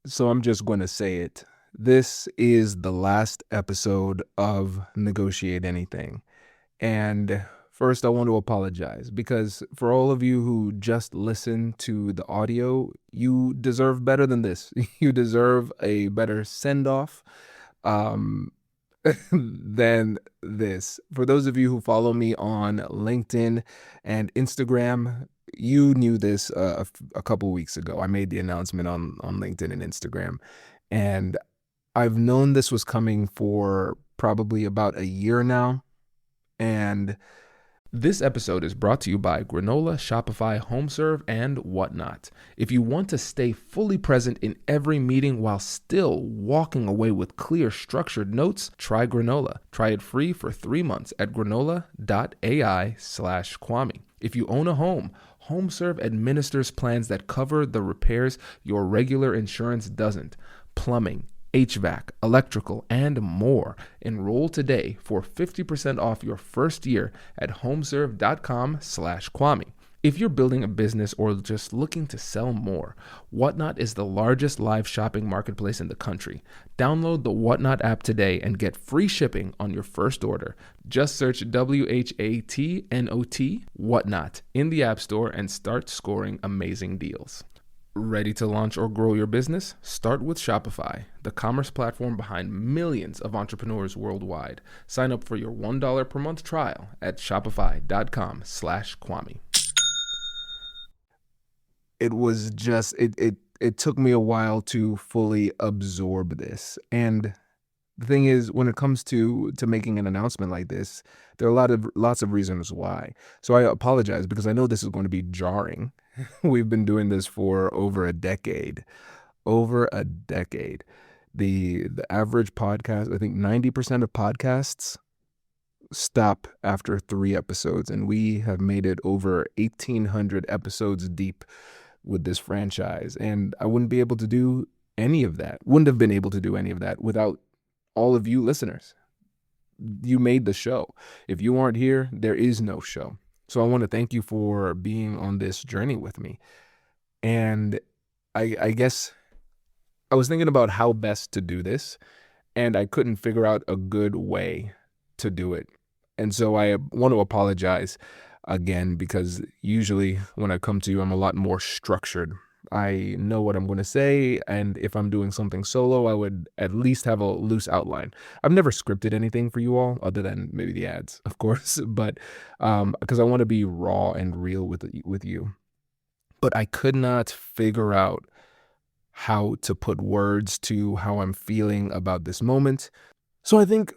So I'm just going to say it. This is the last episode of Negotiate Anything. And first, I want to apologize because for all of you who just listen to the audio, you deserve better than this. You deserve a better send off um, than this. For those of you who follow me on LinkedIn and Instagram, you knew this a couple weeks ago. I made the announcement on LinkedIn and Instagram. And I've known this was coming for probably about a year now. And this episode is brought to you by Granola, Shopify, HomeServe, and whatnot. If you want to stay fully present in every meeting while still walking away with clear, structured notes, try Granola. Try it free for 3 months at granola.ai/Kwame. If you own a home, HomeServe administers plans that cover the repairs your regular insurance doesn't. Plumbing, HVAC, electrical, and more. Enroll today for 50% off your first year at homeserve.com/Kwame. If you're building a business or just looking to sell more, Whatnot is the largest live shopping marketplace in the country. Download the Whatnot app today and get free shipping on your first order. Just search WHATNOT Whatnot in the App Store and start scoring amazing deals. Ready to launch or grow your business? Start with Shopify, the commerce platform behind millions of entrepreneurs worldwide. Sign up for your $1 per month trial at shopify.com/Kwame. It was just, it took me a while to fully absorb this. And the thing is, when it comes to making an announcement like this, there are lots of reasons why. So I apologize because I know this is going to be jarring. We've been doing this for over a decade. Over a decade. The average podcast, I think 90% of podcasts stop after 3 episodes, and we have made it over 1,800 episodes deep with this franchise. And I wouldn't be able to do any of that. Wouldn't have been able to do any of that without all of you listeners. You made the show. If you aren't here, there is no show. So I want to thank you for being on this journey with me. And I guess I was thinking about how best to do this, and I couldn't figure out a good way to do it. And so I want to apologize again, because usually when I come to you, I'm a lot more structured. I know what I'm going to say, and if I'm doing something solo, I would at least have a loose outline. I've never scripted anything for you all, other than maybe the ads, of course, but because I want to be raw and real with you. But I could not figure out how to put words to how I'm feeling about this moment. So I think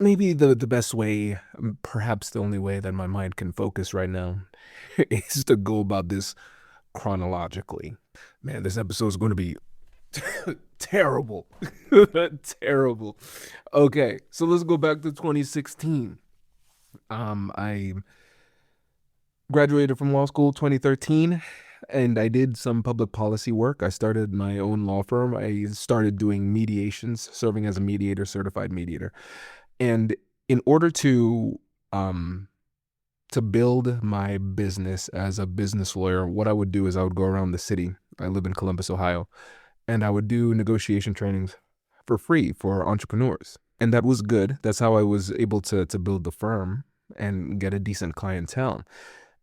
maybe the best way, perhaps the only way that my mind can focus right now, is to go about this chronologically. Man, this episode is going to be terrible. Terrible. Okay, so let's go back to 2016. I graduated from law school 2013, and I did some public policy work. I started my own law firm. I started doing mediations, serving as a mediator, certified mediator. And in order to build my business as a business lawyer, what I would do is I would go around the city. I live in Columbus, Ohio, and I would do negotiation trainings for free for entrepreneurs. And that was good. That's how I was able to build the firm and get a decent clientele.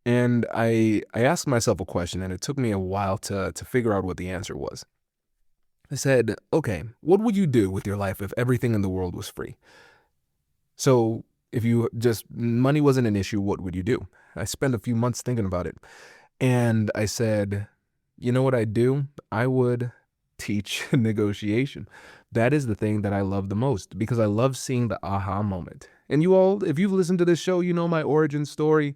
And I asked myself a question, and it took me a while to figure out what the answer was. I said, okay, what would you do with your life if everything in the world was free? So if money wasn't an issue, what would you do? I spent a few months thinking about it. And I said, you know what I'd do? I would teach negotiation. That is the thing that I love the most, because I love seeing the aha moment. And you all, if you've listened to this show, you know my origin story,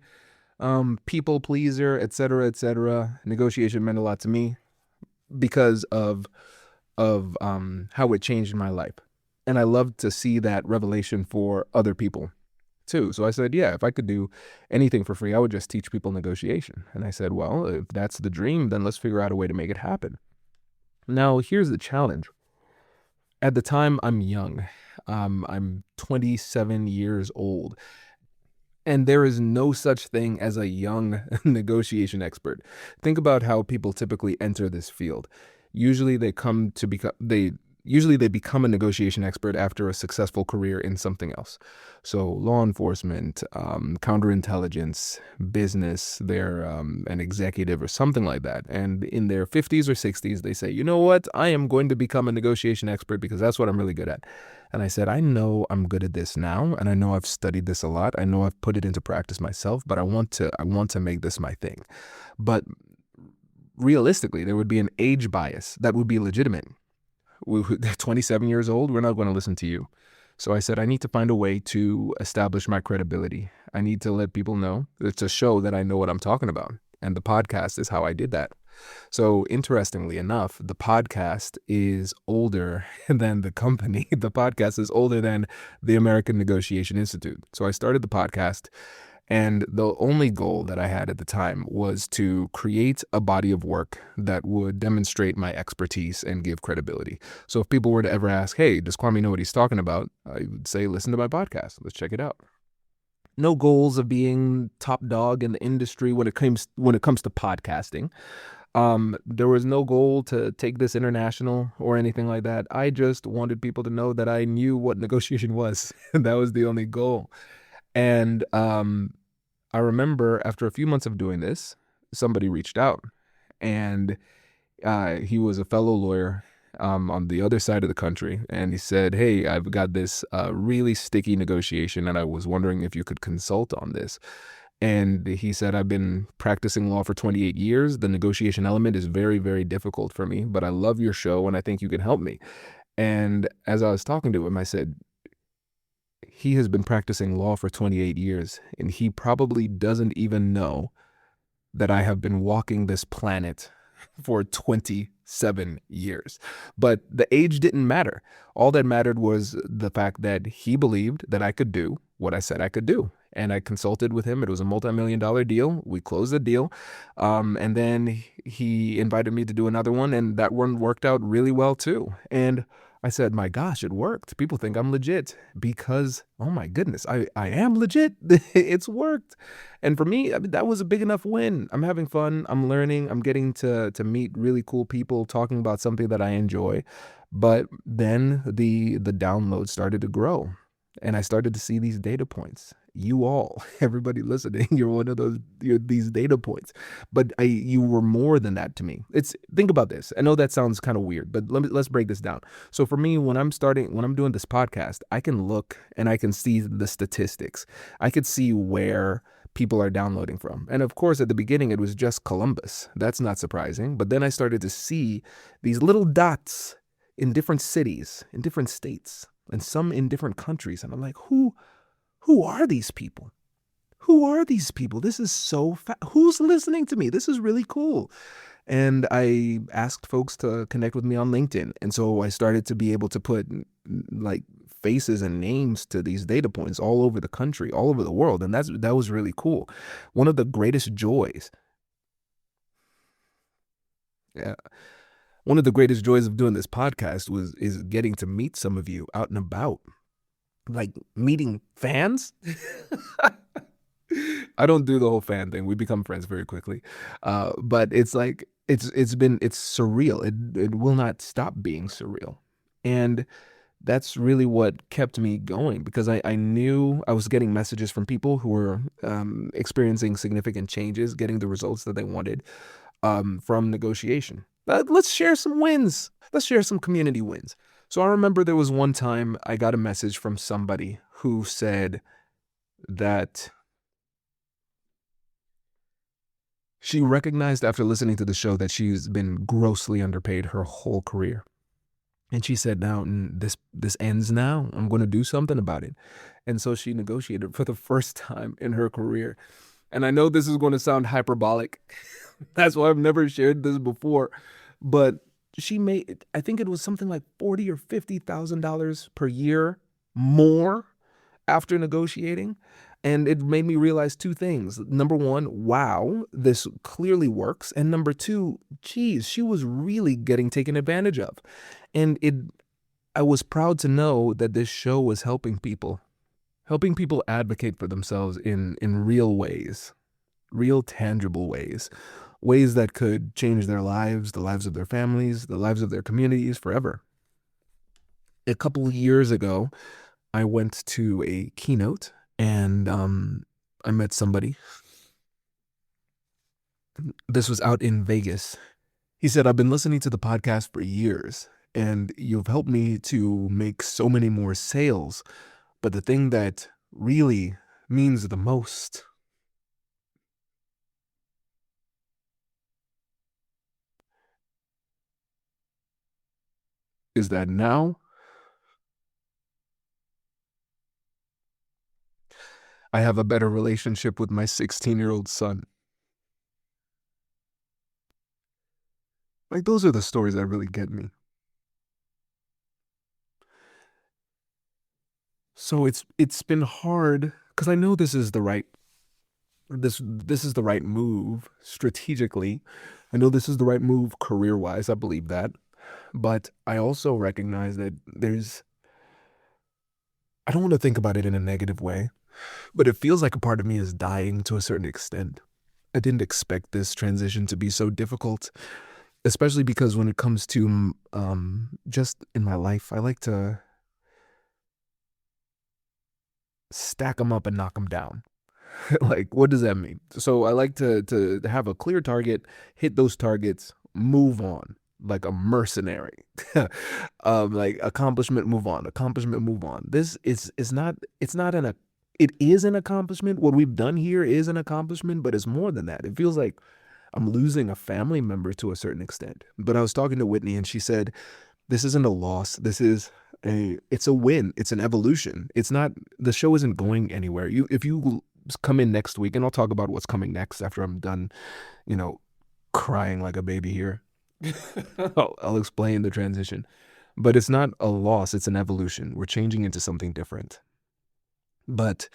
people pleaser, etc., etc. Negotiation meant a lot to me because of how it changed my life. And I love to see that revelation for other people too. So I said, yeah, if I could do anything for free, I would just teach people negotiation. And I said, well, if that's the dream, then let's figure out a way to make it happen. Now, here's the challenge. At the time, I'm young. I'm 27 years old. And there is no such thing as a young negotiation expert. Think about how people typically enter this field. Usually they become a negotiation expert after a successful career in something else. So law enforcement, counterintelligence, business, they're an executive or something like that. And in their 50s or 60s, they say, you know what? I am going to become a negotiation expert because that's what I'm really good at. And I said, I know I'm good at this now, and I know I've studied this a lot. I know I've put it into practice myself, but I want to make this my thing. But realistically, there would be an age bias that would be legitimate. 27 years old, we're not going to listen to you. So I said, I need to find a way to establish my credibility. I need to let people know, to show that I know what I'm talking about. And the podcast is how I did that. So interestingly enough, the podcast is older than the company. The podcast is older than the American Negotiation Institute. So I started the podcast, and the only goal that I had at the time was to create a body of work that would demonstrate my expertise and give credibility. So if people were to ever ask, hey, does Kwame know what he's talking about? I would say, listen to my podcast. Let's check it out. No goals of being top dog in the industry when it comes to podcasting. There was no goal to take this international or anything like that. I just wanted people to know that I knew what negotiation was. That was the only goal. And I remember after a few months of doing this, somebody reached out, and he was a fellow lawyer on the other side of the country. And he said, hey, I've got this really sticky negotiation, and I was wondering if you could consult on this. And he said, I've been practicing law for 28 years. The negotiation element is very, very difficult for me, but I love your show, and I think you can help me. And as I was talking to him, I said, he has been practicing law for 28 years, and he probably doesn't even know that I have been walking this planet for 27 years. But the age didn't matter. All that mattered was the fact that he believed that I could do what I said I could do. And I consulted with him. It was a multi-million-dollar deal. We closed the deal. And then he invited me to do another one, and that one worked out really well too. And I said, my gosh, it worked. People think I'm legit because, oh my goodness, I am legit. It's worked. And for me, I mean, that was a big enough win. I'm having fun. I'm learning. I'm getting to meet really cool people talking about something that I enjoy. But then the download started to grow, and I started to see these data points. You all, everybody listening, you're one of these data points. But you were more than that to me. Think about this. I know that sounds kind of weird, but let's break this down. So for me, when I'm doing this podcast, I can look and I can see the statistics. I could see where people are downloading from. And of course, at the beginning, it was just Columbus. That's not surprising. But then I started to see these little dots in different cities, in different states, and some in different countries. And I'm like, who are these people? Who are these people? This is so who's listening to me? This is really cool. And I asked folks to connect with me on LinkedIn. And so I started to be able to put like faces and names to these data points all over the country, all over the world. And that was really cool. One of the greatest joys. Yeah. One of the greatest joys of doing this podcast is getting to meet some of you out and about. Like meeting fans. I don't do the whole fan thing. We become friends very quickly. But it's like, it's surreal. It will not stop being surreal. And that's really what kept me going, because I knew I was getting messages from people who were experiencing significant changes, getting the results that they wanted from negotiation. Let's share some wins. Let's share some community wins. So I remember there was one time I got a message from somebody who said that she recognized after listening to the show that she's been grossly underpaid her whole career. And she said, now this ends now. I'm going to do something about it. And so she negotiated for the first time in her career. And I know this is going to sound hyperbolic. That's why I've never shared this before. But she made, I think it was something like $40,000 or $50,000 per year more after negotiating. And it made me realize two things. Number one, wow, this clearly works. And number two, geez, she was really getting taken advantage of. And I was proud to know that this show was helping people advocate for themselves in real ways, real tangible ways. ways that could change their lives, the lives of their families, the lives of their communities forever. A couple of years ago, I went to a keynote and I met somebody. This was out in Vegas. He said, I've been listening to the podcast for years, and you've helped me to make so many more sales. But the thing that really means the most is that now I have a better relationship with my 16-year-old son. Like, those are the stories that really get me. So it's been hard because I know this is the right move strategically. I know this is the right move career-wise. I believe that. But I also recognize that I don't want to think about it in a negative way, but it feels like a part of me is dying to a certain extent. I didn't expect this transition to be so difficult, especially because when it comes to just in my life, I like to stack them up and knock them down. Like, what does that mean? So I like to have a clear target, hit those targets, move on like a mercenary. Like accomplishment, move on, accomplishment, move on. This is not, it is an accomplishment. What we've done here is an accomplishment, but it's more than that. It feels like I'm losing a family member to a certain extent. But I was talking to Whitney and she said, this isn't a loss. It's a win. It's an evolution. It's not, the show isn't going anywhere. If you come in next week, and I'll talk about what's coming next after I'm done, you know, crying like a baby here. I'll explain the transition. But it's not a loss. It's an evolution. We're changing into something different. But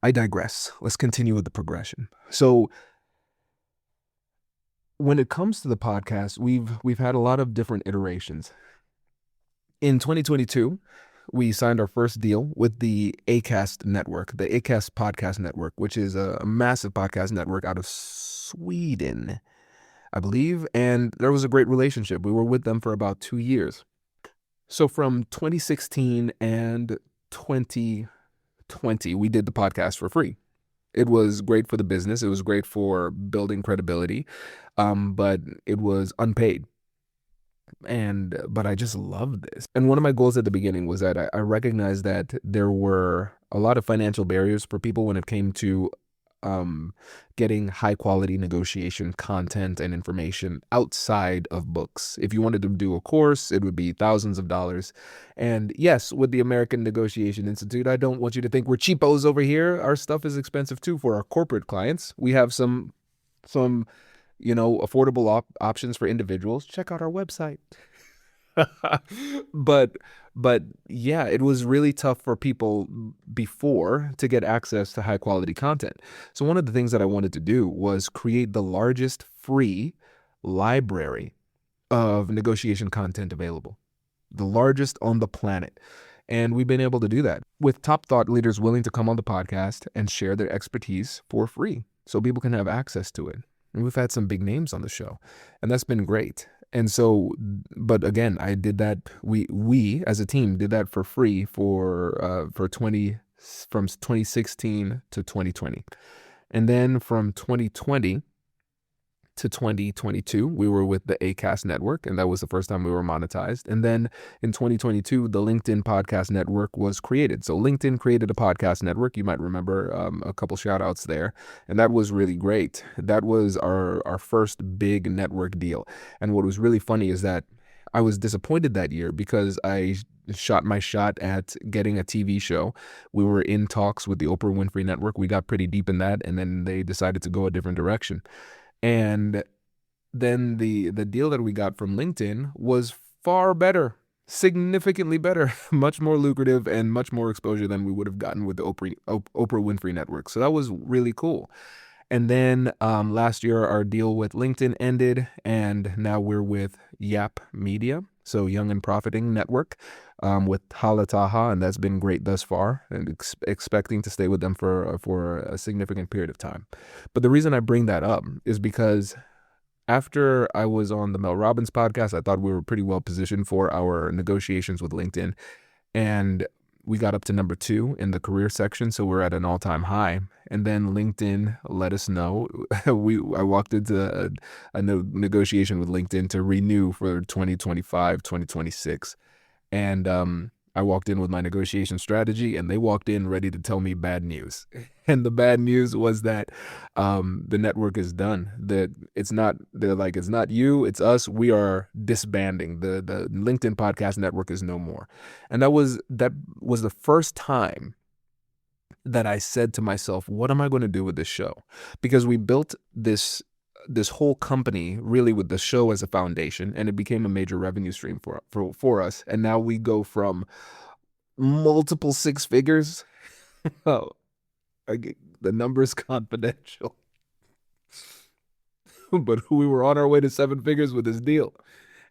I digress. Let's continue with the progression. So when it comes to the podcast, we've had a lot of different iterations. In 2022, we signed our first deal with the Acast network, the Acast podcast network, which is a massive podcast network out of Sweden, I believe. And there was a great relationship. We were with them for about 2 years. So from 2016 and 2020, we did the podcast for free. It was great for the business. It was great for building credibility, but it was unpaid. But I just loved this. And one of my goals at the beginning was that I recognized that there were a lot of financial barriers for people when it came to getting high quality negotiation content and information outside of books. If you wanted to do a course, it would be thousands of dollars. And yes, with the American Negotiation Institute, I don't want you to think we're cheapos over here. Our stuff is expensive too for our corporate clients. We have some affordable options for individuals. Check out our website. but yeah, it was really tough for people before to get access to high quality content. So one of the things that I wanted to do was create the largest free library of negotiation content available, the largest on the planet. And we've been able to do that with top thought leaders willing to come on the podcast and share their expertise for free so people can have access to it. And we've had some big names on the show, and that's been great. And so, but again, I did that. We as a team did that for free from 2016 to 2020, and then from 2020 to 2022, we were with the Acast network, and that was the first time we were monetized. And then in 2022, the LinkedIn podcast network was created. So LinkedIn created a podcast network. You might remember a couple shout outs there, and that was really great. That was our first big network deal. And what was really funny is that I was disappointed that year because I shot my shot at getting a TV show. We were in talks with the Oprah Winfrey Network. We got pretty deep in that, and then they decided to go a different direction. And then the deal that we got from LinkedIn was far better, significantly better, much more lucrative and much more exposure than we would have gotten with the Oprah Winfrey Network. So that was really cool. And then last year, our deal with LinkedIn ended, and now we're with Yap Media, so Young and Profiting Network, with Hala Taha, and that's been great thus far, and expecting to stay with them for a significant period of time. But the reason I bring that up is because After I was on the Mel Robbins podcast, I thought we were pretty well positioned for our negotiations with LinkedIn. And we got up to number 2 in the career section, so we're at an all-time high. And then LinkedIn let us know. I walked into a negotiation with LinkedIn to renew for 2025, 2026. And I walked in with my negotiation strategy, and they walked in ready to tell me bad news. And the bad news was that the network is done. That it's not. They're like, it's not you, it's us. We are disbanding. The LinkedIn podcast network is no more. And that was the first time that I said to myself, what am I going to do with this show? Because we built this whole company really with the show as a foundation, and it became a major revenue stream for us. And now we go from multiple 6 figures. Oh, the number's confidential. But we were on our way to 7 figures with this deal.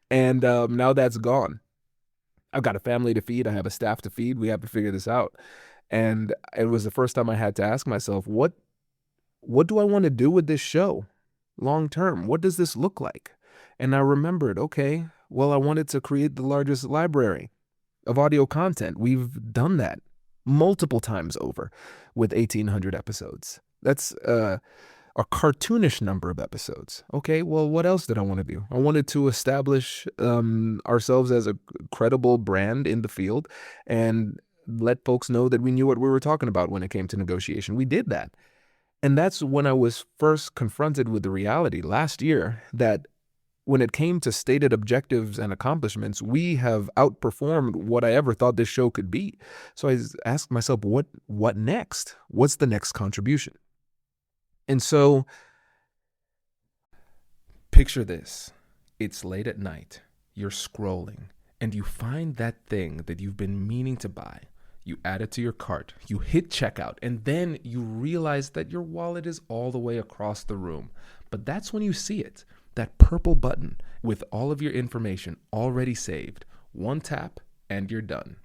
And now that's gone. I've got a family to feed. I have a staff to feed. We have to figure this out. And it was the first time I had to ask myself, what do I want to do with this show long term? What does this look like? And I remembered, okay, well, I wanted to create the largest library of audio content. We've done that multiple times over with 1,800 episodes. That's a cartoonish number of episodes. Okay, well, what else did I want to do? I wanted to establish ourselves as a credible brand in the field and let folks know that we knew what we were talking about when it came to negotiation. We did that. And that's when I was first confronted with the reality last year that when it came to stated objectives and accomplishments, we have outperformed what I ever thought this show could be. So I asked myself, what next? What's the next contribution? And so picture this. It's late at night. You're scrolling and you find that thing that you've been meaning to buy. You add it to your cart, you hit checkout, and then you realize that your wallet is all the way across the room. But that's when you see it, that purple button with all of your information already saved. One tap and you're done.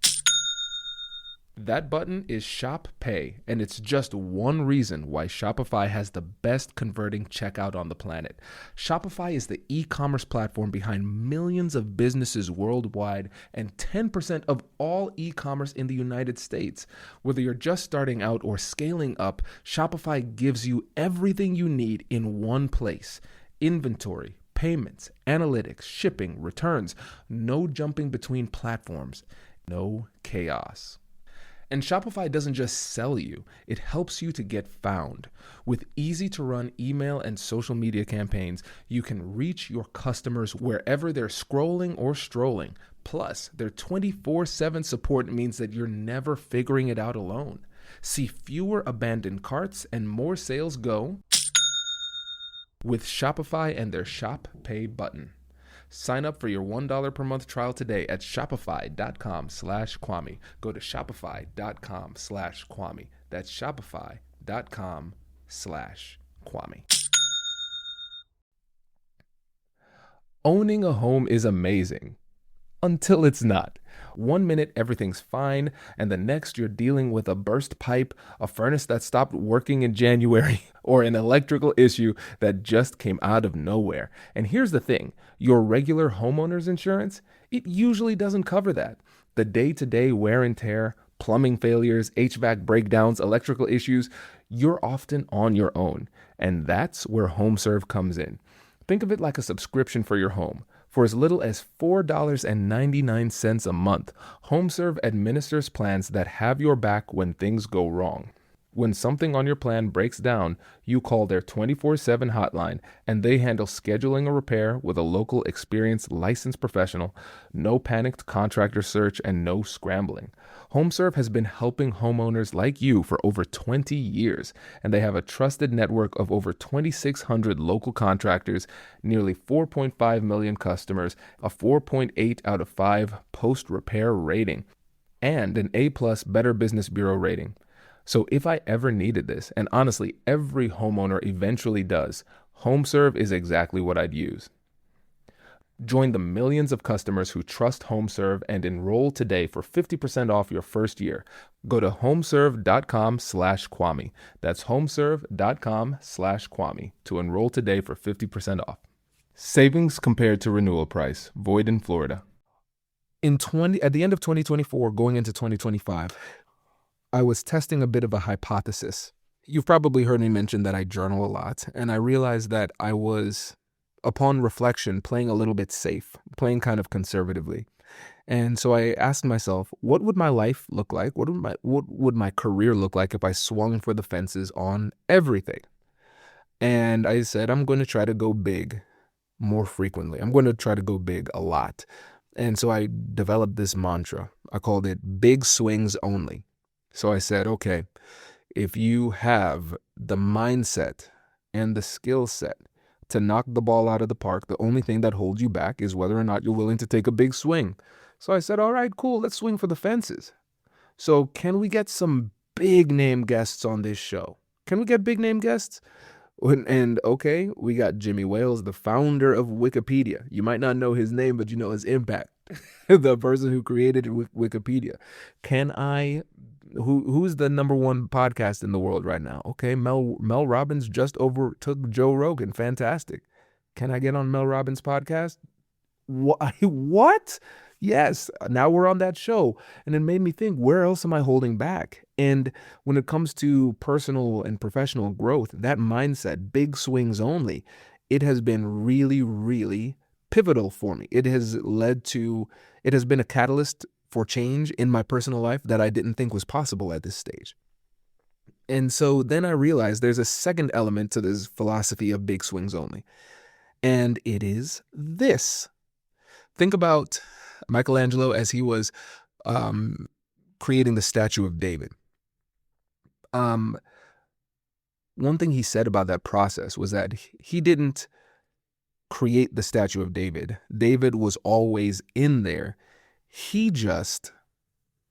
That button is Shop Pay, and it's just one reason why Shopify has the best converting checkout on the planet. Shopify is the e-commerce platform behind millions of businesses worldwide and 10% of all e-commerce in the United States. Whether you're just starting out or scaling up, Shopify gives you everything you need in one place. Inventory, payments, analytics, shipping, returns, no jumping between platforms, no chaos. And Shopify doesn't just sell you, it helps you to get found. With easy-to-run email and social media campaigns, you can reach your customers wherever they're scrolling or strolling. Plus, their 24/7 support means that you're never figuring it out alone. See fewer abandoned carts and more sales go with Shopify and their Shop Pay button. Sign up for your $1 per month trial today at shopify.com/Kwame. Go to shopify.com/Kwame. That's shopify.com/Kwame. Owning a home is amazing until it's not. One minute everything's fine, and the next you're dealing with a burst pipe, a furnace that stopped working in January, or an electrical issue that just came out of nowhere. And here's the thing, your regular homeowner's insurance, it usually doesn't cover that. The day-to-day wear and tear, plumbing failures, HVAC breakdowns, electrical issues, you're often on your own. And that's where HomeServe comes in. Think of it like a subscription for your home. For as little as $4.99 a month, HomeServe administers plans that have your back when things go wrong. When something on your plan breaks down, you call their 24/7 hotline and they handle scheduling a repair with a local experienced licensed professional, no panicked contractor search, and no scrambling. HomeServe has been helping homeowners like you for over 20 years, and they have a trusted network of over 2,600 local contractors, nearly 4.5 million customers, a 4.8 out of 5 post-repair rating, and an A+ Better Business Bureau rating. So if I ever needed this, and honestly, every homeowner eventually does, HomeServe is exactly what I'd use. Join the millions of customers who trust HomeServe and enroll today for 50% off your first year. Go to homeserve.com/Kwame. That's homeserve.com/Kwame to enroll today for 50% off. Savings compared to renewal price. Void in Florida. At the end of 2024, going into 2025, I was testing a bit of a hypothesis. You've probably heard me mention that I journal a lot, and I realized that I was, upon reflection, playing a little bit safe, playing kind of conservatively. And so I asked myself, what would my life look like? What would my career look like if I swung for the fences on everything? And I said, I'm going to try to go big more frequently. I'm going to try to go big a lot. And so I developed this mantra. I called it big swings only. So I said, okay, if you have the mindset and the skill set to knock the ball out of the park, the only thing that holds you back is whether or not you're willing to take a big swing. So I said, all right, cool, let's swing for the fences. So can we get some big name guests on this show? Can we get big name guests? And okay, we got Jimmy Wales, the founder of Wikipedia. You might not know his name, but you know his impact. The person who created Wikipedia. Who's the number one podcast in the world right now? Okay, Mel Robbins just overtook Joe Rogan. Fantastic. Can I get on Mel Robbins' podcast? What? Yes, now we're on that show. And it made me think, where else am I holding back? And when it comes to personal and professional growth, that mindset, big swings only, it has been really, really pivotal for me. It has been a catalyst for change in my personal life that I didn't think was possible at this stage. And so then I realized there's a second element to this philosophy of big swings only. And it is this. Think about Michelangelo as he was creating the statue of David. One thing he said about that process was that he didn't create the statue of David. David was always in there. He just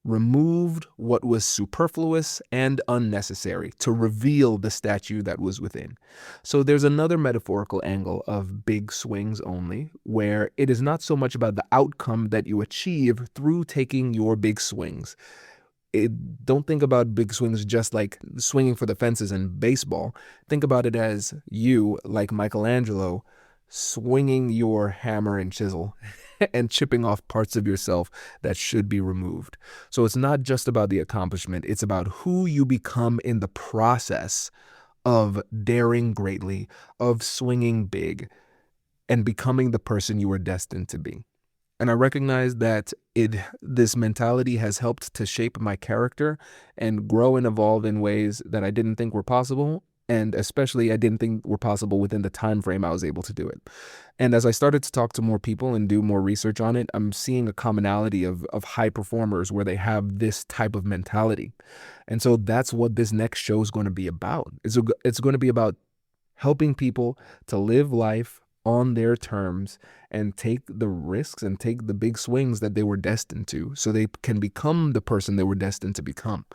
removed what was superfluous and unnecessary to reveal the statue that was within. So there's another metaphorical angle of big swings only, where it is not so much about the outcome that you achieve through taking your big swings. Don't think about big swings just like swinging for the fences in baseball. Think about it as you, like Michelangelo, swinging your hammer and chisel and chipping off parts of yourself that should be removed. So it's not just about the accomplishment, it's about who you become in the process of daring greatly, of swinging big, and becoming the person you were destined to be. And I recognize that this mentality has helped to shape my character and grow and evolve in ways that I didn't think were possible. And especially I didn't think were possible within the time frame I was able to do it. And as I started to talk to more people and do more research on it, I'm seeing a commonality of high performers where they have this type of mentality. And so that's what this next show is going to be about. It's going to be about helping people to live life on their terms and take the risks and take the big swings that they were destined to so they can become the person they were destined to become.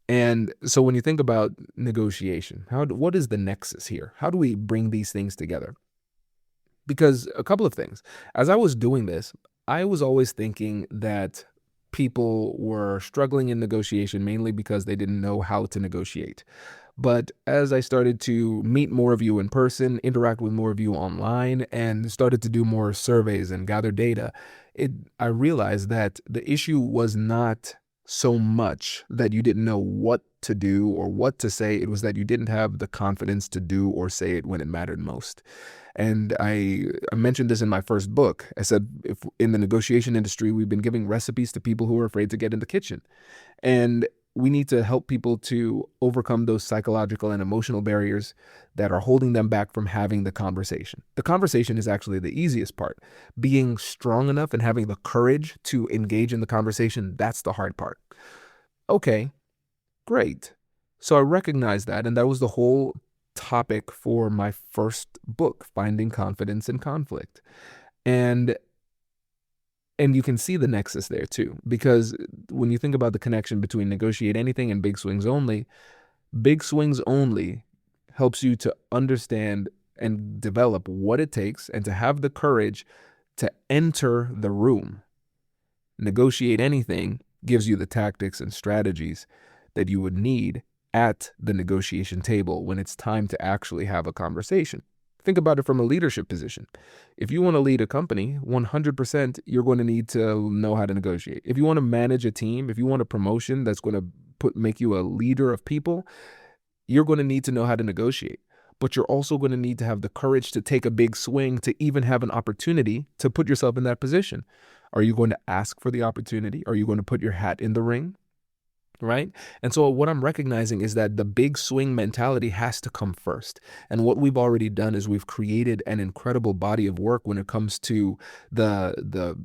And so when you think about negotiation, what is the nexus here? How do we bring these things together? Because a couple of things. As I was doing this, I was always thinking that people were struggling in negotiation mainly because they didn't know how to negotiate. But as I started to meet more of you in person, interact with more of you online, and started to do more surveys and gather data, I realized that the issue was not so much that you didn't know what to do or what to say. It was that you didn't have the confidence to do or say it when it mattered most. And I mentioned this in my first book. I said, if in the negotiation industry, we've been giving recipes to people who are afraid to get in the kitchen. And we need to help people to overcome those psychological and emotional barriers that are holding them back from having the conversation. The conversation is actually the easiest part. Being strong enough and having the courage to engage in the conversation, that's the hard part. Okay, great. So I recognized that, and that was the whole topic for my first book, Finding Confidence in Conflict. And you can see the nexus there too, because when you think about the connection between negotiate anything and big swings only helps you to understand and develop what it takes and to have the courage to enter the room. Negotiate anything gives you the tactics and strategies that you would need at the negotiation table when it's time to actually have a conversation. Think about it from a leadership position. If you want to lead a company, 100% you're going to need to know how to negotiate. If you want to manage a team, if you want a promotion that's going to make you a leader of people, you're going to need to know how to negotiate. But you're also going to need to have the courage to take a big swing to even have an opportunity to put yourself in that position. Are you going to ask for the opportunity? Are you going to put your hat in the ring? Right? And so what I'm recognizing is that the big swing mentality has to come first. And what we've already done is we've created an incredible body of work when it comes to the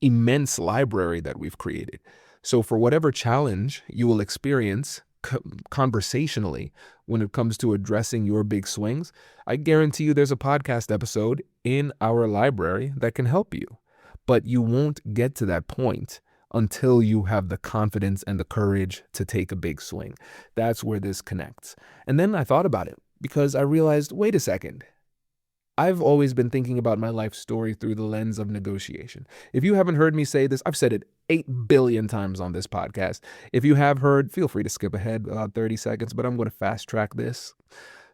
immense library that we've created. So for whatever challenge you will experience conversationally when it comes to addressing your big swings, I guarantee you there's a podcast episode in our library that can help you. But you won't get to that point until you have the confidence and the courage to take a big swing. That's where this connects. And then I thought about it because I realized, wait a second. I've always been thinking about my life story through the lens of negotiation. If you haven't heard me say this, I've said it 8 billion times on this podcast. If you have heard, feel free to skip ahead about 30 seconds, but I'm going to fast track this.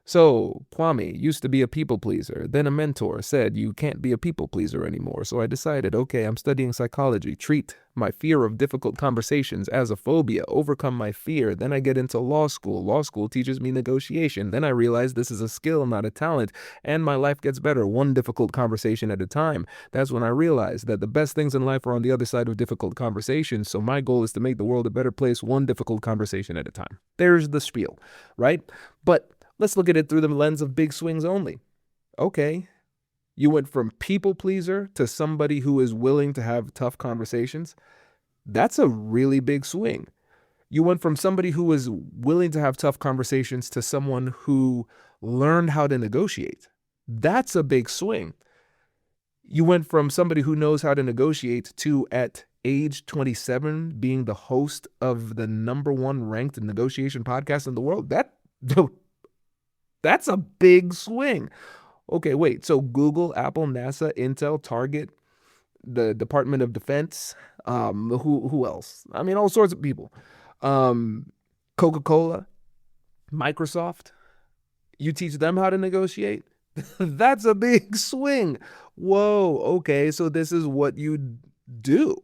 So, Kwame used to be a people pleaser. Then a mentor said, you can't be a people pleaser anymore. So I decided, okay, I'm studying psychology. Treat my fear of difficult conversations as a phobia. Overcome my fear. Then I get into law school. Law school teaches me negotiation. Then I realize this is a skill, not a talent. And my life gets better, one difficult conversation at a time. That's when I realized that the best things in life are on the other side of difficult conversations. So my goal is to make the world a better place, one difficult conversation at a time. There's the spiel, right? But let's look at it through the lens of big swings only. Okay, you went from people pleaser to somebody who is willing to have tough conversations. That's a really big swing. You went from somebody who was willing to have tough conversations to someone who learned how to negotiate. That's a big swing. You went from somebody who knows how to negotiate to, at age 27, being the host of the #1 ranked negotiation podcast in the world. That's a big swing. Okay, wait. So Google, Apple, NASA, Intel, Target, the Department of Defense, who else? I mean, all sorts of people. Coca-Cola, Microsoft. You teach them how to negotiate? That's a big swing. Whoa, okay, so this is what you do.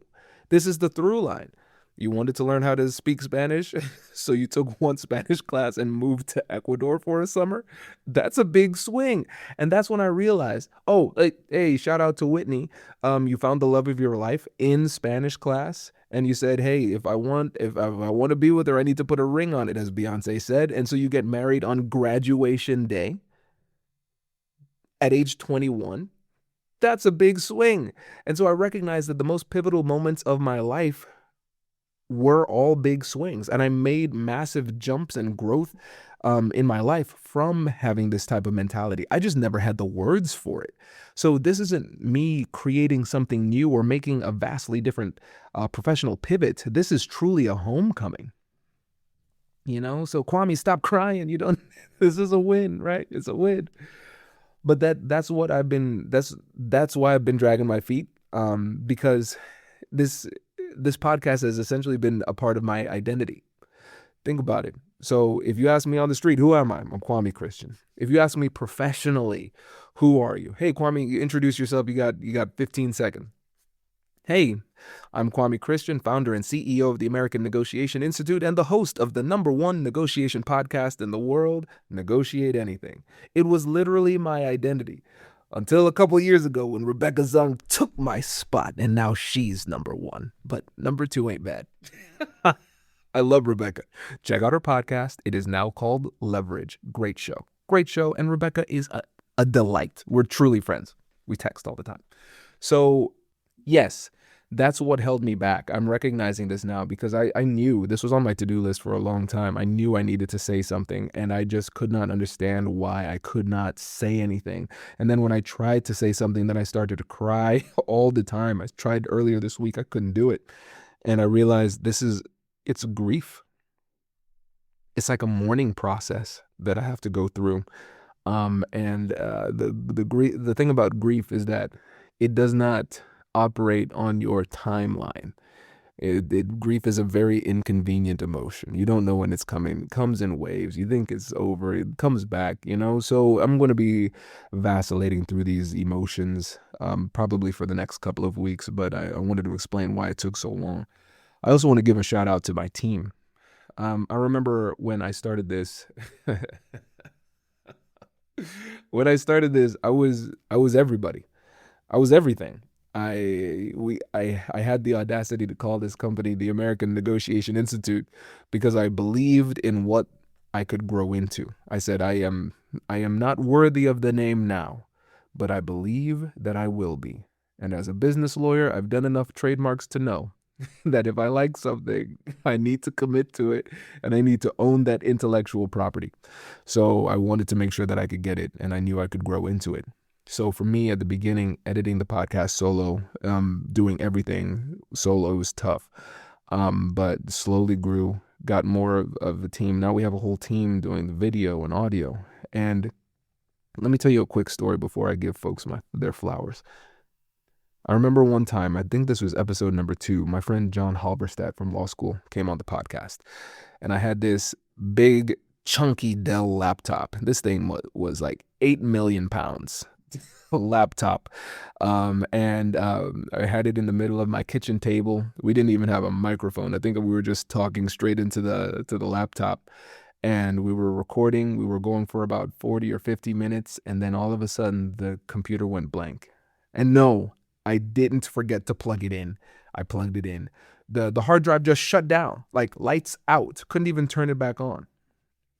This is the through line. You wanted to learn how to speak Spanish, so you took one Spanish class and moved to Ecuador for a summer. That's a big swing. And that's when I realized, oh, hey, shout out to Whitney. You found the love of your life in Spanish class. And you said, hey, if I want to be with her, I need to put a ring on it, as Beyonce said. And so you get married on graduation day at age 21. That's a big swing. And so I recognized that the most pivotal moments of my life were all big swings, and I made massive jumps and growth in my life from having this type of mentality. I just never had the words for it. So this isn't me creating something new or making a vastly different professional pivot. This is truly a homecoming. So Kwame, stop crying. This is a win, right? It's a win. But that's what I've been, that's why I've been dragging my feet, because this podcast has essentially been a part of my identity. Think about it. So if you ask me on the street, who am I? I'm Kwame Christian. If you ask me professionally, who are you? Hey, Kwame, you introduce yourself. You got 15 seconds. Hey, I'm Kwame Christian, founder and CEO of the American Negotiation Institute and the host of the #1 negotiation podcast in the world, Negotiate Anything. It was literally my identity. Until a couple years ago when Rebecca Zung took my spot, and now she's #1. But #2 ain't bad. I love Rebecca. Check out her podcast. It is now called Leverage. Great show. Great show. And Rebecca is a delight. We're truly friends. We text all the time. So, yes, that's what held me back. I'm recognizing this now because I knew this was on my to-do list for a long time. I knew I needed to say something, and I just could not understand why I could not say anything. And then when I tried to say something, then I started to cry all the time. I tried earlier this week. I couldn't do it. And I realized it's grief. It's like a mourning process that I have to go through. The thing about grief is that it does not operate on your timeline. Grief is a very inconvenient emotion. You don't know when it's coming. It comes in waves. You think it's over. It comes back, you know? So I'm going to be vacillating through these emotions probably for the next couple of weeks, but I wanted to explain why it took so long. I also want to give a shout out to my team. I remember when I started this, I was everybody. I was everything. I had the audacity to call this company the American Negotiation Institute because I believed in what I could grow into. I said I am not worthy of the name now, but I believe that I will be. And as a business lawyer, I've done enough trademarks to know that if I like something, I need to commit to it and I need to own that intellectual property. So I wanted to make sure that I could get it and I knew I could grow into it. So for me at the beginning, editing the podcast solo, doing everything solo was tough. But slowly grew, got more of a team. Now we have a whole team doing the video and audio. And let me tell you a quick story before I give folks their flowers. I remember one time, I think this was episode number 2, my friend John Halberstadt from law school came on the podcast. And I had this big, chunky Dell laptop. This thing was like 8 million pounds laptop. And I had it in the middle of my kitchen table. We didn't even have a microphone. I think we were just talking straight into the laptop. And we were recording. We were going for about 40 or 50 minutes. And then all of a sudden, the computer went blank. And no, I didn't forget to plug it in. I plugged it in. The hard drive just shut down, like lights out. Couldn't even turn it back on.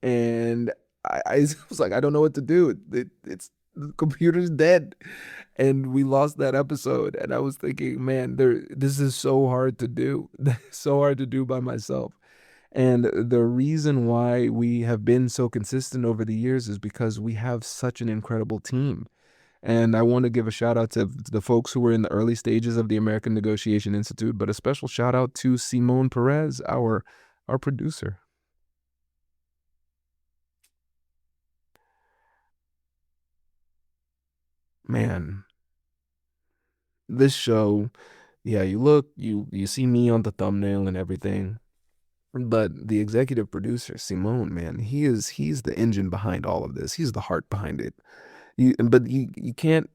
And I was like, I don't know what to do. It's the computer's dead. And we lost that episode. And I was thinking, man, this is so hard to do. So hard to do by myself. And the reason why we have been so consistent over the years is because we have such an incredible team. And I want to give a shout out to the folks who were in the early stages of the American Negotiation Institute, but a special shout out to Simone Perez, our producer. Man, this show, yeah, you see me on the thumbnail and everything, but the executive producer, Simone, man, he's the engine behind all of this. He's the heart behind it. But you can't.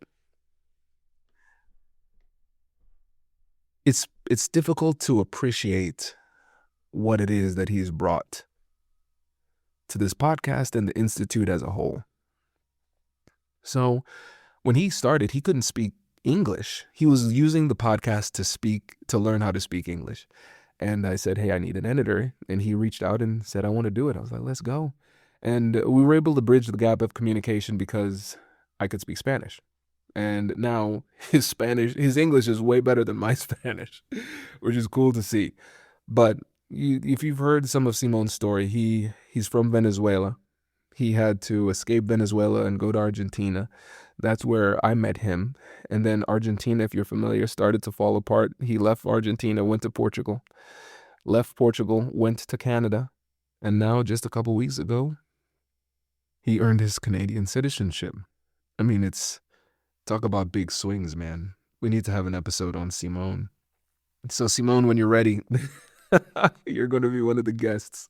It's difficult to appreciate what it is that he's brought to this podcast and the institute as a whole. So when he started, he couldn't speak English. He was using the podcast to learn how to speak English. And I said, hey, I need an editor. And he reached out and said, I want to do it. I was like, let's go. And we were able to bridge the gap of communication because I could speak Spanish. And now his English is way better than my Spanish, which is cool to see. But if you've heard some of Simone's story, he's from Venezuela. He had to escape Venezuela and go to Argentina. That's where I met him. And then Argentina, if you're familiar, started to fall apart. He left Argentina, went to Portugal, left Portugal, went to Canada. And now, just a couple weeks ago, he earned his Canadian citizenship. I mean, talk about big swings, man. We need to have an episode on Simone. So Simone, when you're ready, you're going to be one of the guests.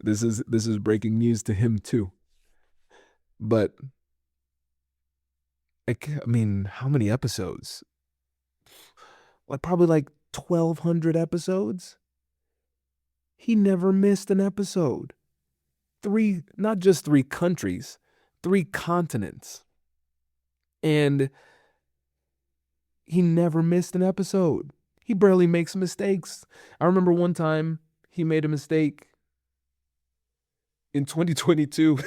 This is breaking news to him too. But I mean, how many episodes? Like probably like 1,200 episodes. He never missed an episode. Not just 3 countries, 3 continents. And he never missed an episode. He barely makes mistakes. I remember one time he made a mistake in 2022.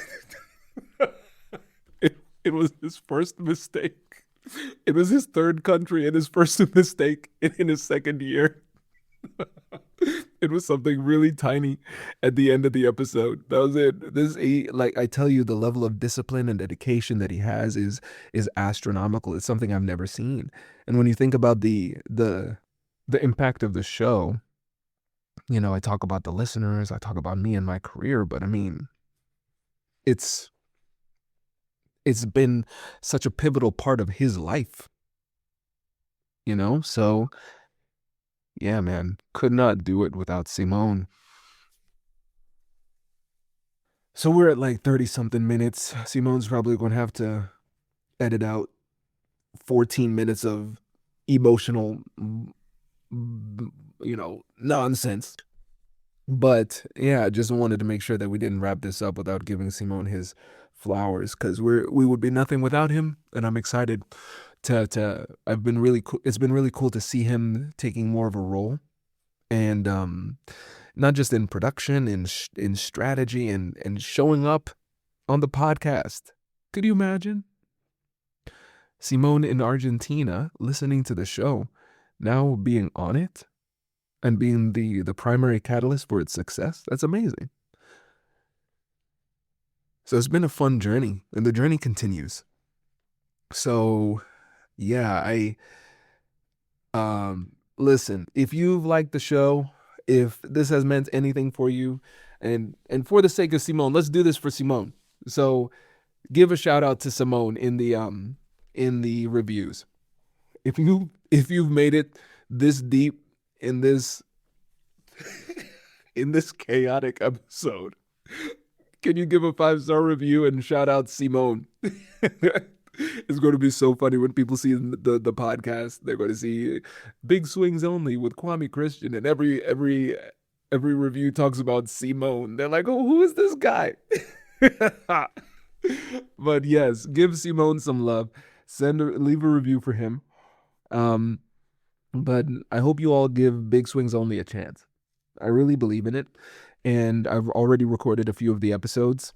It was his first mistake. It was his 3rd country and his first mistake in his 2nd year. It was something really tiny at the end of the episode. That was it. Like I tell you, the level of discipline and dedication that he has is astronomical. It's something I've never seen. And when you think about the impact of the show, I talk about the listeners, I talk about me and my career, but I mean, it's been such a pivotal part of his life, so Yeah, man. Could not do it without Simone. So we're at like 30 something minutes. Simone's probably going to have to edit out 14 minutes of emotional, nonsense. But yeah, I just wanted to make sure that we didn't wrap this up without giving Simone his flowers because we would be nothing without him. And I'm excited to I've been really cool. It's been really cool to see him taking more of a role and not just in production, in strategy and showing up on the podcast. Could you imagine Simone in Argentina listening to the show, now being on it and being the primary catalyst for its success? That's amazing. So it's been a fun journey, and the journey continues. So yeah, I listen, if you've liked the show, if this has meant anything for you, and for the sake of Simone, let's do this for Simone. So give a shout out to Simone in the reviews. If you've made it this deep in this in this chaotic episode, can you give a 5-star review and shout out Simone? It's going to be so funny when people see the podcast. They're going to see Big Swings Only with Kwame Christian, and every review talks about Simone. They're like, oh, who is this guy? But yes, give Simone some love. Leave a review for him. Um, but I hope you all give Big Swings Only a chance. I really believe in it, and I've already recorded a few of the episodes,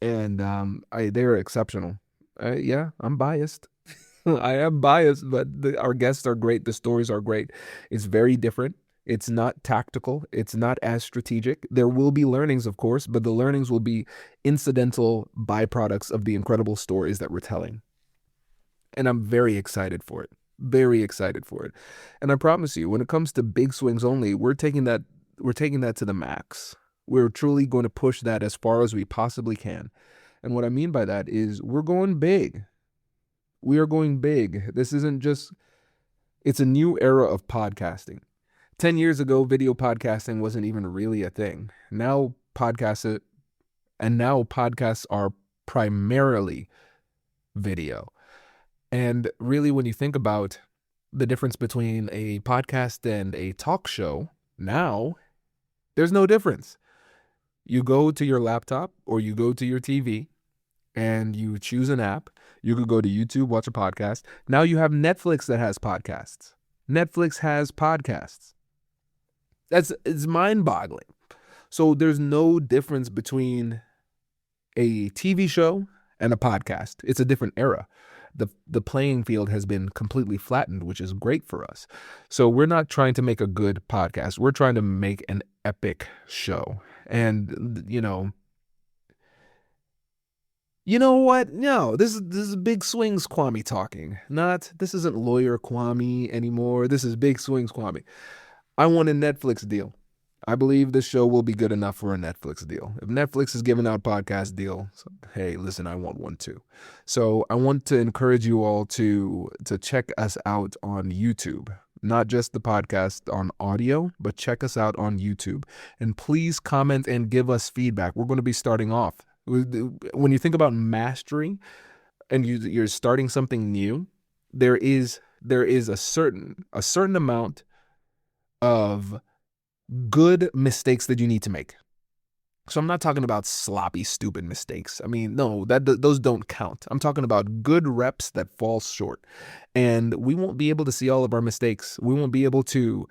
and they're exceptional. Yeah, I'm biased. I am biased, but our guests are great. The stories are great. It's very different. It's not tactical. It's not as strategic. There will be learnings, of course, but the learnings will be incidental byproducts of the incredible stories that we're telling. And I'm very excited for it. Very excited for it. And I promise you, when it comes to Big Swings Only, we're taking that to the max. We're truly going to push that as far as we possibly can. And what I mean by that is we're going big. We are going big. This isn't just, it's a new era of podcasting. 10 years ago, video podcasting wasn't even really a thing. Now podcasts are primarily video. And really, when you think about the difference between a podcast and a talk show, now there's no difference. You go to your laptop or you go to your TV and you choose an app. You could go to YouTube, watch a podcast. Now you have Netflix that has podcasts. Netflix has podcasts. It's mind-boggling. So there's no difference between a TV show and a podcast. It's a different era. The playing field has been completely flattened, which is great for us. So we're not trying to make a good podcast. We're trying to make an epic show. And you know what? No, this is Big Swings Kwame talking. This isn't lawyer Kwame anymore. This is Big Swings Kwame. I want a Netflix deal. I believe this show will be good enough for a Netflix deal. If Netflix is giving out podcast deal, hey, listen, I want one too. So I want to encourage you all to check us out on YouTube. Not just the podcast on audio, but check us out on YouTube. And please comment and give us feedback. We're going to be starting off. When you think about mastery and you're starting something new, there is a certain amount of good mistakes that you need to make. So I'm not talking about sloppy, stupid mistakes. I mean, no, those don't count. I'm talking about good reps that fall short. And we won't be able to see all of our mistakes. We won't be able to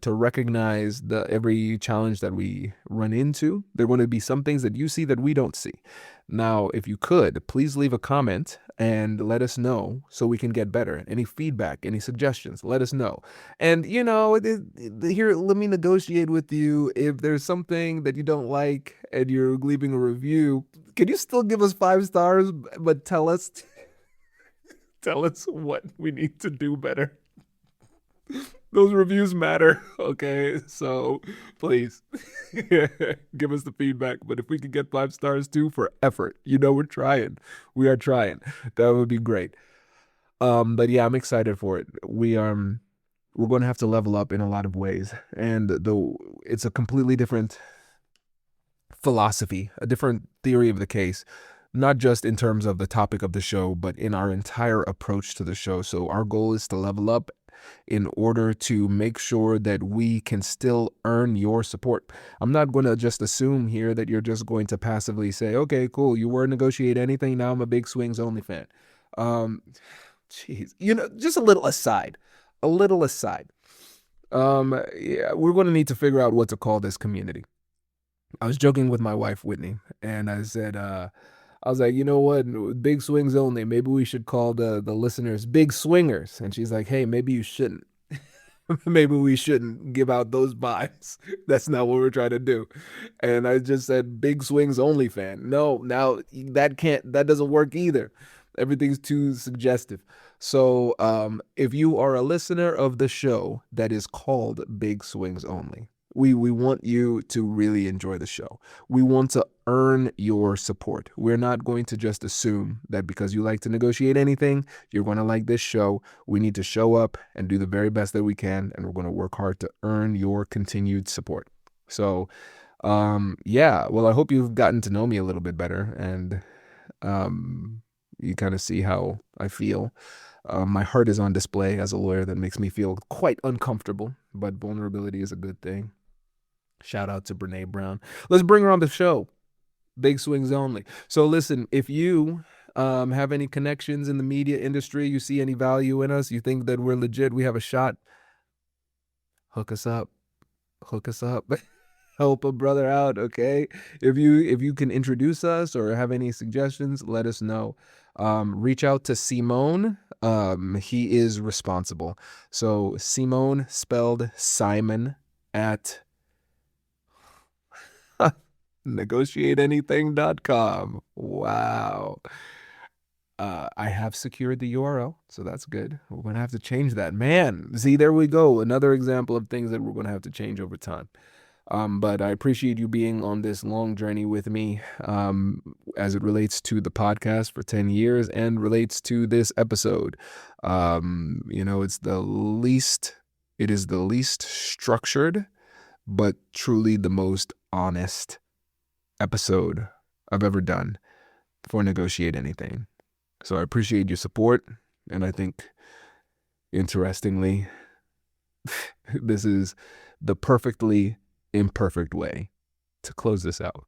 recognize every challenge that we run into. There are going to be some things that you see that we don't see. Now, if you could, please leave a comment and let us know so we can get better. Any feedback, any suggestions, let us know. And, here, let me negotiate with you. If there's something that you don't like and you're leaving a review, can you still give us 5 stars, but tell us what we need to do better? Those reviews matter, okay? So please give us the feedback. But if we could get 5 stars too for effort, we're trying. We are trying. That would be great. But yeah, I'm excited for it. we're going to have to level up in a lot of ways. And it's a completely different philosophy, a different theory of the case, not just in terms of the topic of the show, but in our entire approach to the show. So our goal is to level up in order to make sure that we can still earn your support. I'm not going to just assume here that you're just going to passively say, okay, cool, you were negotiate anything. Now I'm a Big Swings only fan. Um, Jeez, just a little aside. Yeah, we're going to need to figure out what to call this community. I was joking with my wife, Whitney, and I said, I was like, you know what, Big Swings only. Maybe we should call the listeners Big Swingers. And she's like, hey, maybe you shouldn't. Maybe we shouldn't give out those vibes. That's not what we're trying to do. And I just said Big Swings only fan. No, now that doesn't work either. Everything's too suggestive. So if you are a listener of the show that is called Big Swings Only, we want you to really enjoy the show. We want to earn your support. We're not going to just assume that because you like to negotiate anything, you're going to like this show. We need to show up and do the very best that we can, and we're going to work hard to earn your continued support. So, yeah, well, I hope you've gotten to know me a little bit better, and you kind of see how I feel. My heart is on display as a lawyer. That makes me feel quite uncomfortable, but vulnerability is a good thing. Shout out to Brene Brown. Let's bring her on the show. Big Swings only. So listen, if you have any connections in the media industry, you see any value in us, you think that we're legit, we have a shot, hook us up. Hook us up. Help a brother out, okay? If you can introduce us or have any suggestions, let us know. Reach out to Simone. He is responsible. So Simone, spelled Simon, at negotiateanything.com. Wow. I have secured the URL, so that's good. We're going to have to change that. Man, see, there we go. Another example of things that we're going to have to change over time. But I appreciate you being on this long journey with me as it relates to the podcast for 10 years and relates to this episode. It is the least structured, but truly the most honest episode I've ever done for Negotiate Anything. So I appreciate your support, and I think, interestingly, this is the perfectly imperfect way to close this out.